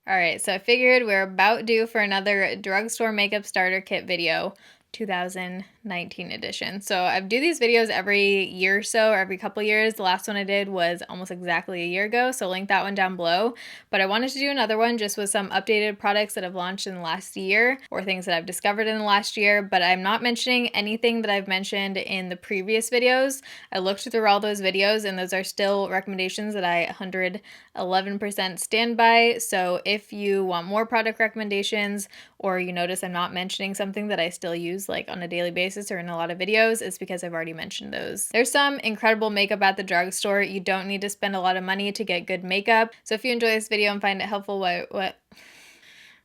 Alright, so I figured we're about due for another drugstore makeup starter kit video, 2019 edition. So I do these videos every year or so, or every couple years. The last one I did was almost exactly a year ago, so link that one down below. But I wanted to do another one just with some updated products that have launched in the last year, or things that I've discovered in the last year, but I'm not mentioning anything that I've mentioned in the previous videos. I looked through all those videos, and those are still recommendations that I 111% stand by. So if you want more product recommendations, or you notice I'm not mentioning something that I still use like on a daily basis or in a lot of videos, it's because I've already mentioned those. There's some incredible makeup at the drugstore. You don't need to spend a lot of money to get good makeup. So if you enjoy this video and find it helpful, what?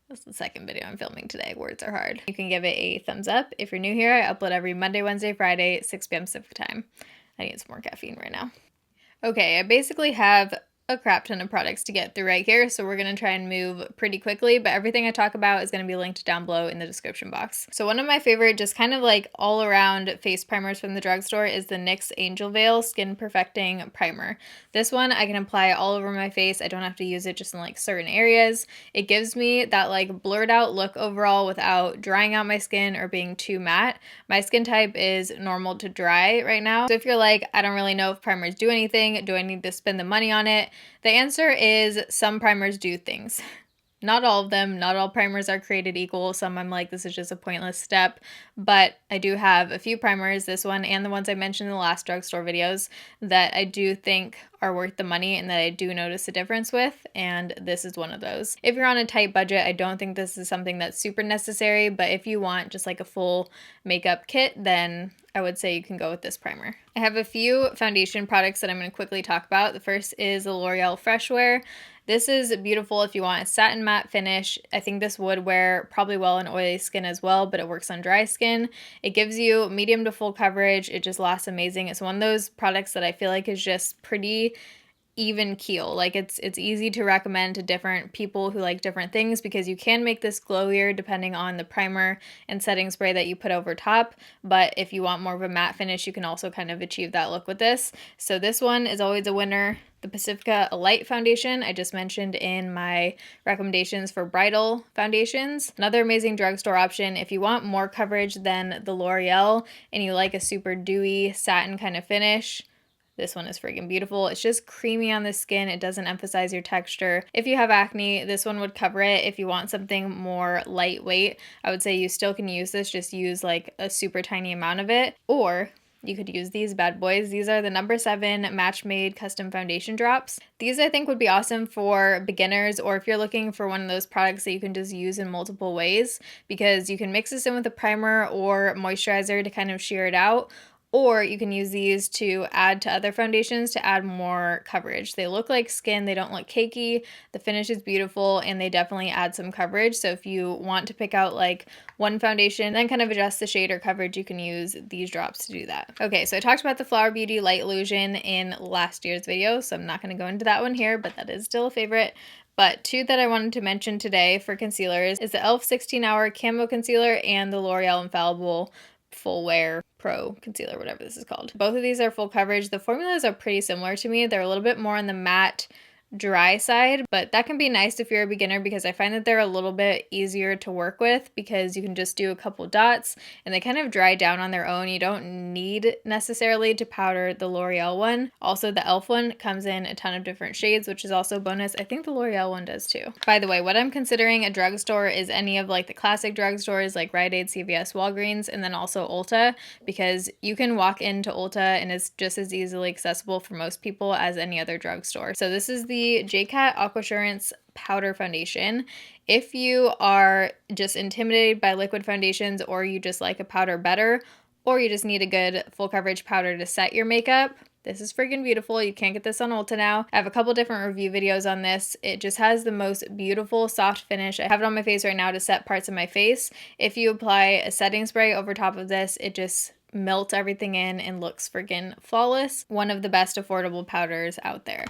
That's the second video I'm filming today. Words are hard. You can give it a thumbs up. If you're new here, I upload every Monday, Wednesday, Friday, 6 p.m. Pacific time. I need some more caffeine right now. Okay, I basically have a crap ton of products to get through right here, so we're going to try and move pretty quickly, but everything I talk about is going to be linked down below in the description box. So one of my favorite just kind of like all around face primers from the drugstore is the NYX Angel Veil Skin Perfecting Primer. This one I can apply all over my face. I don't have to use it just in like certain areas. It gives me that like blurred out look overall without drying out my skin or being too matte. My skin type is normal to dry right now, so if you're like, I don't really know if primers do anything, do I need to spend the money on it? The answer is some primers do things. Not all of them, not all primers are created equal. Some I'm like, this is just a pointless step, but I do have a few primers, this one and the ones I mentioned in the last drugstore videos, that I do think are worth the money and that I do notice a difference with, and this is one of those. If you're on a tight budget, I don't think this is something that's super necessary, but if you want just like a full makeup kit, then I would say you can go with this primer. I have a few foundation products that I'm going to quickly talk about. The first is the L'Oreal Fresh Wear. This is beautiful if you want a satin matte finish. I think this would wear probably well on oily skin as well, but it works on dry skin. It gives you medium to full coverage. It just lasts amazing. It's one of those products that I feel like is just pretty even keel. Like it's easy to recommend to different people who like different things, because you can make this glowier depending on the primer and setting spray that you put over top, but if you want more of a matte finish, you can also kind of achieve that look with this. So this one is always a winner. The Pacifica Light Foundation I just mentioned in my recommendations for bridal foundations. Another amazing drugstore option if you want more coverage than the L'Oreal and you like a super dewy satin kind of finish. This one is freaking beautiful. It's just creamy on the skin. It doesn't emphasize your texture. If you have acne, this one would cover it. If you want something more lightweight, I would say you still can use this. Just use like a super tiny amount of it. Or you could use these bad boys. These are the No. 7 Match Made Custom Foundation Drops. These I think would be awesome for beginners, or if you're looking for one of those products that you can just use in multiple ways, because you can mix this in with a primer or moisturizer to kind of sheer it out. Or you can use these to add to other foundations to add more coverage. They look like skin, they don't look cakey, the finish is beautiful, and they definitely add some coverage. So if you want to pick out like one foundation, then kind of adjust the shade or coverage, you can use these drops to do that. Okay, so I talked about the Flower Beauty Light Illusion in last year's video, so I'm not going to go into that one here, but that is still a favorite. But two that I wanted to mention today for concealers is the e.l.f. 16-Hour Camo Concealer and the L'Oreal Infallible Full Wear Pro Concealer, whatever this is called. Both of these are full coverage. The formulas are pretty similar to me. They're a little bit more on the matte dry side, but that can be nice if you're a beginner, because I find that they're a little bit easier to work with because you can just do a couple dots and they kind of dry down on their own. You don't need necessarily to powder the L'Oreal one. Also, the e.l.f. one comes in a ton of different shades, which is also a bonus. I think the L'Oreal one does too. By the way, what I'm considering a drugstore is any of like the classic drugstores like Rite Aid, CVS, Walgreens, and then also Ulta, because you can walk into Ulta and it's just as easily accessible for most people as any other drugstore. So this is the JCat Aqua Surance Powder Foundation. If you are just intimidated by liquid foundations, or you just like a powder better, or you just need a good full coverage powder to set your makeup, this is freaking beautiful. You can't get this on Ulta now. I have a couple different review videos on this. It just has the most beautiful soft finish. I have it on my face right now to set parts of my face. If you apply a setting spray over top of this, it just melts everything in and looks freaking flawless. One of the best affordable powders out there.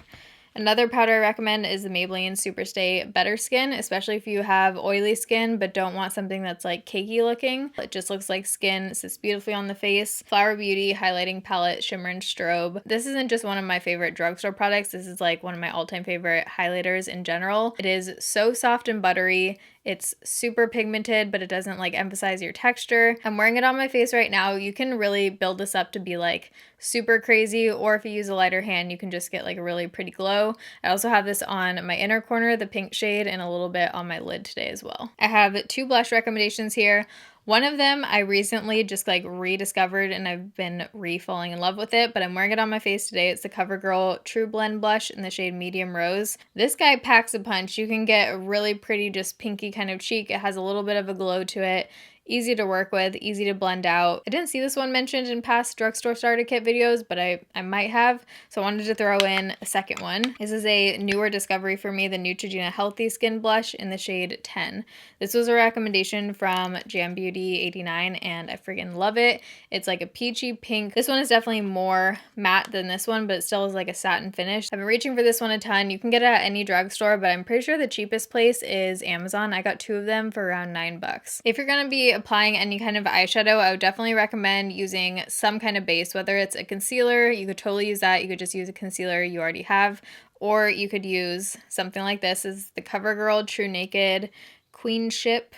Another powder I recommend is the Maybelline Superstay Better Skin, especially if you have oily skin but don't want something that's like cakey looking. It just looks like skin, sits beautifully on the face. Flower Beauty Highlighting Palette, Shimmer and Strobe. This isn't just one of my favorite drugstore products, this is like one of my all-time favorite highlighters in general. It is so soft and buttery. It's super pigmented, but it doesn't like emphasize your texture. I'm wearing it on my face right now. You can really build this up to be like super crazy, or if you use a lighter hand, you can just get like a really pretty glow. I also have this on my inner corner, the pink shade, and a little bit on my lid today as well. I have two blush recommendations here. One of them I recently just like rediscovered and I've been falling in love with it, but I'm wearing it on my face today. It's the Covergirl True Blend Blush in the shade Medium Rose. This guy packs a punch. You can get a really pretty, just pinky kind of cheek. It has a little bit of a glow to it. Easy to work with, easy to blend out. I didn't see this one mentioned in past drugstore starter kit videos, but I might have, so I wanted to throw in a second one. This is a newer discovery for me, the Neutrogena Healthy Skin Blush in the shade 10. This was a recommendation from Jam Beauty 89 and I freaking love it. It's like a peachy pink. This one is definitely more matte than this one, but it still is like a satin finish. I've been reaching for this one a ton. You can get it at any drugstore, but I'm pretty sure the cheapest place is Amazon. I got two of them for around $9. If you're gonna be applying any kind of eyeshadow, I would definitely recommend using some kind of base, whether it's a concealer, you could totally use that. You could just use a concealer you already have, or you could use something like this. This is the CoverGirl True Naked Queenship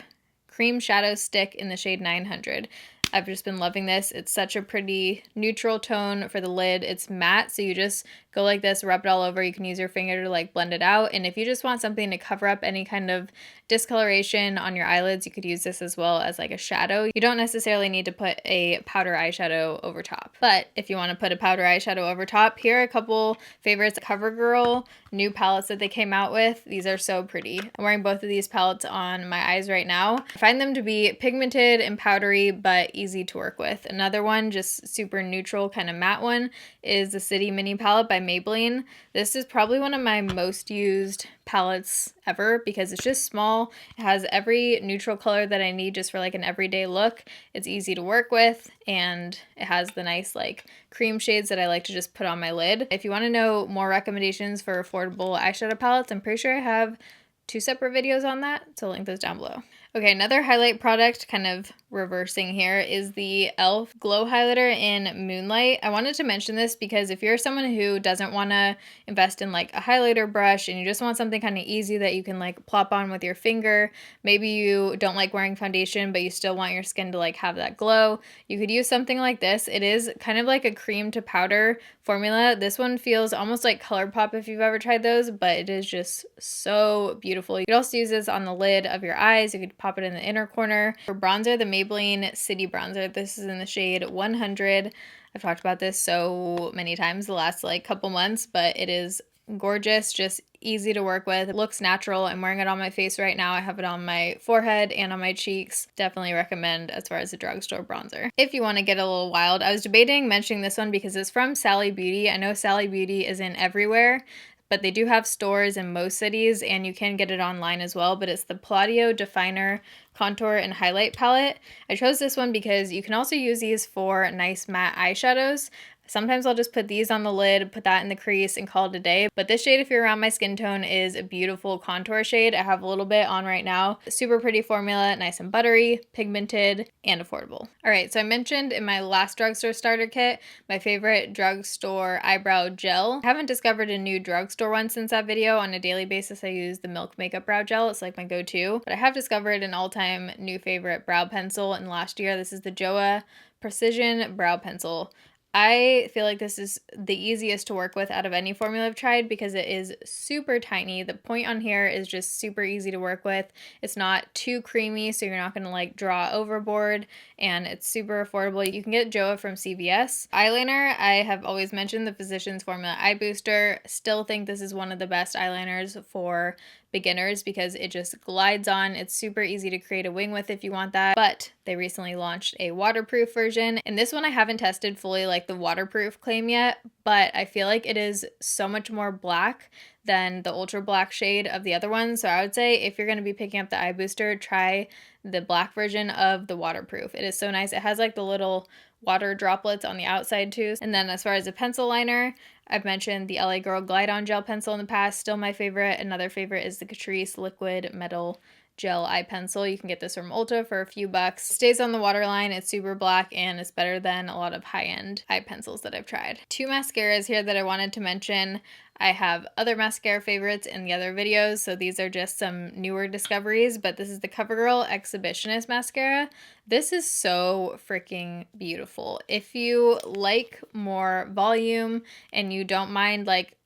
Cream Shadow Stick in the shade 900. I've just been loving this. It's such a pretty neutral tone for the lid. It's matte, so you just go like this, rub it all over. You can use your finger to like blend it out. And if you just want something to cover up any kind of discoloration on your eyelids, you could use this as well as like a shadow. You don't necessarily need to put a powder eyeshadow over top. But if you want to put a powder eyeshadow over top, here are a couple favorites. CoverGirl new palettes that they came out with. These are so pretty. I'm wearing both of these palettes on my eyes right now. I find them to be pigmented and powdery, but easy to work with. Another one, just super neutral kind of matte one, is the City Mini palette by Maybelline. This is probably one of my most used palettes ever because it's just small. It has every neutral color that I need just for like an everyday look. It's easy to work with and it has the nice like cream shades that I like to just put on my lid. If you want to know more recommendations for affordable eyeshadow palettes, I'm pretty sure I have two separate videos on that, so I'll link those down below. Okay, another highlight product, kind of reversing here, is the e.l.f. Glow Highlighter in Moonlight. I wanted to mention this because if you're someone who doesn't want to invest in like a highlighter brush and you just want something kind of easy that you can like plop on with your finger, maybe you don't like wearing foundation but you still want your skin to like have that glow, you could use something like this. It is kind of like a cream to powder formula. This one feels almost like ColourPop if you've ever tried those, but it is just so beautiful. You could also use this on the lid of your eyes. You could pop it in the inner corner. For bronzer, the Maybelline City Bronzer. This is in the shade 100. I've talked about this so many times the last like couple months, but it is gorgeous, just easy to work with. It looks natural. I'm wearing it on my face right now. I have it on my forehead and on my cheeks. Definitely recommend as far as a drugstore bronzer. If you want to get a little wild, I was debating mentioning this one because it's from Sally Beauty. I know Sally Beauty isn't everywhere, but they do have stores in most cities and you can get it online as well, but it's the Palladio Definer Contour and Highlight Palette. I chose this one because you can also use these for nice matte eyeshadows. Sometimes I'll just put these on the lid, put that in the crease, and call it a day. But this shade, if you're around my skin tone, is a beautiful contour shade. I have a little bit on right now. Super pretty formula, nice and buttery, pigmented, and affordable. All right, so I mentioned in my last drugstore starter kit, my favorite drugstore eyebrow gel. I haven't discovered a new drugstore one since that video. On a daily basis, I use the Milk Makeup Brow Gel. It's like my go-to. But I have discovered an all-time new favorite brow pencil in the last year. This is the Joie Precision Brow Pencil. I feel like this is the easiest to work with out of any formula I've tried because it is super tiny. The point on here is just super easy to work with. It's not too creamy, so you're not going to like draw overboard, and it's super affordable. You can get Joie from CVS. Eyeliner, I have always mentioned the Physicians Formula Eye Booster. Still think this is one of the best eyeliners for beginners because it just glides on. It's super easy to create a wing with if you want that, but they recently launched a waterproof version, and this one I haven't tested fully like the waterproof claim yet, but I feel like it is so much more black than the ultra black shade of the other one. So I would say if you're going to be picking up the eye booster, try the black version of the waterproof. It is so nice. It has like the little water droplets on the outside too. And then as far as a pencil liner, I've mentioned the LA Girl Glide On Gel Pencil in the past, still my favorite. Another favorite is the Catrice Liquid Metal Gel Eye Pencil. You can get this from Ulta for a few bucks. Stays on the waterline, it's super black, and it's better than a lot of high-end eye pencils that I've tried. Two mascaras here that I wanted to mention. I have other mascara favorites in the other videos, so these are just some newer discoveries, but this is the CoverGirl Exhibitionist Mascara. This is so freaking beautiful. If you like more volume and you don't mind like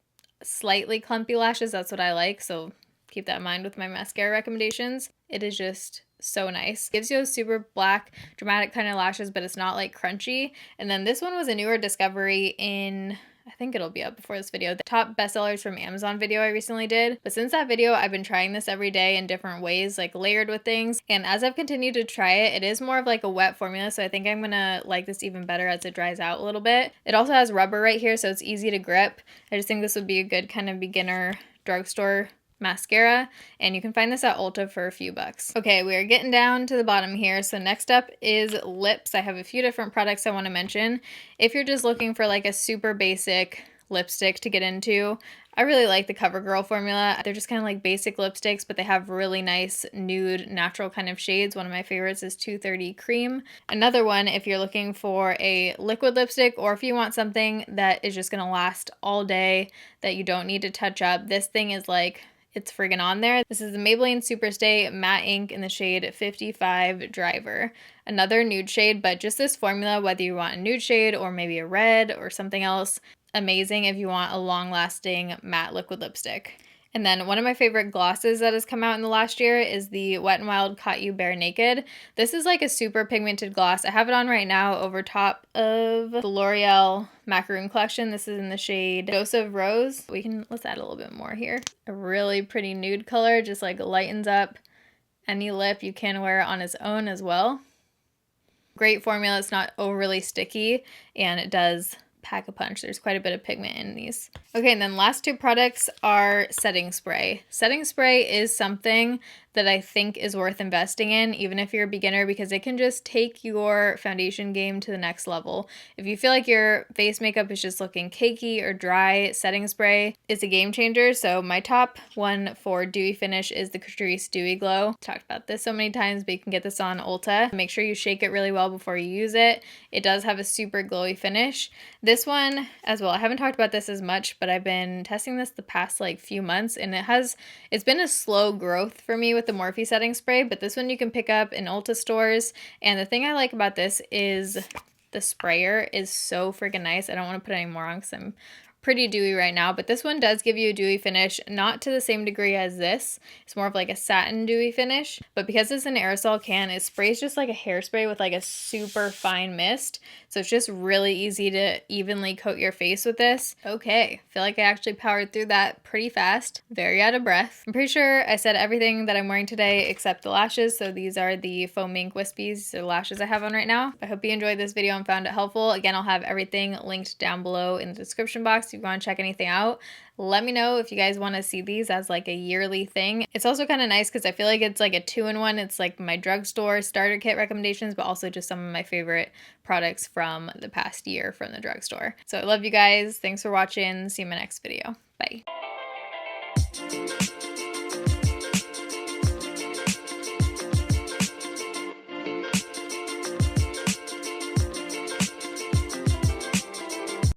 slightly clumpy lashes, that's what I like, so keep that in mind with my mascara recommendations. It is just so nice. Gives you a super black, dramatic kind of lashes, but it's not like crunchy. And then this one was a newer discovery in, I think it'll be up before this video, the top bestsellers from Amazon video I recently did. But since that video, I've been trying this every day in different ways, like layered with things. And as I've continued to try it, it is more of like a wet formula. So I think I'm gonna like this even better as it dries out a little bit. It also has rubber right here, so it's easy to grip. I just think this would be a good kind of beginner drugstore mascara, and you can find this at Ulta for a few bucks. Okay, we're getting down to the bottom here. So next up is lips. I have a few different products I want to mention. If you're just looking for like a super basic lipstick to get into, I really like the CoverGirl formula. They're just kind of like basic lipsticks, but they have really nice nude, natural kind of shades. One of my favorites is 230 Cream. Another one, if you're looking for a liquid lipstick, or if you want something that is just gonna last all day, that you don't need to touch up, this thing is like, it's friggin' on there. This is the Maybelline Superstay Matte Ink in the shade 55 Driver. Another nude shade, but just this formula, whether you want a nude shade or maybe a red or something else, amazing if you want a long-lasting matte liquid lipstick. And then one of my favorite glosses that has come out in the last year is the Wet n Wild Caught You Bare Naked. This is like a super pigmented gloss. I have it on right now over top of the L'Oreal Macaroon collection. This is in the shade Dose of Rose. Let's add a little bit more here. A really pretty nude color, just like lightens up any lip. You can wear it on its own as well. Great formula. It's not overly sticky, and it does pack a punch. There's quite a bit of pigment in these. Okay, and then last two products are setting spray. Setting spray is something that I think is worth investing in, even if you're a beginner, because it can just take your foundation game to the next level. If you feel like your face makeup is just looking cakey or dry, setting spray is a game changer. So my top one for dewy finish is the Catrice Dewy Glow. Talked about this so many times, but you can get this on Ulta. Make sure you shake it really well before you use it. It does have a super glowy finish. This one as well, I haven't talked about this as much, but I've been testing this the past like few months, and it's been a slow growth for me with the Morphe setting spray, but this one you can pick up in Ulta stores. And the thing I like about this is the sprayer is so freaking nice. I don't want to put any more on because I'm pretty dewy right now, but this one does give you a dewy finish, not to the same degree as this. It's more of like a satin dewy finish, but because it's an aerosol can, it sprays just like a hairspray with like a super fine mist. So it's just really easy to evenly coat your face with this. Okay, I feel like I actually powered through that pretty fast. Very out of breath. I'm pretty sure I said everything that I'm wearing today except the lashes. So these are the Foam Mink Wispies, the lashes I have on right now. I hope you enjoyed this video and found it helpful. Again, I'll have everything linked down below in the description box if you want to check anything out. Let me know if you guys want to see these as like a yearly thing. It's also kind of nice because I feel like it's like a 2-in-1. It's like my drugstore starter kit recommendations, but also just some of my favorite products from the past year from the drugstore. So I love you guys. Thanks for watching. See you in my next video. Bye.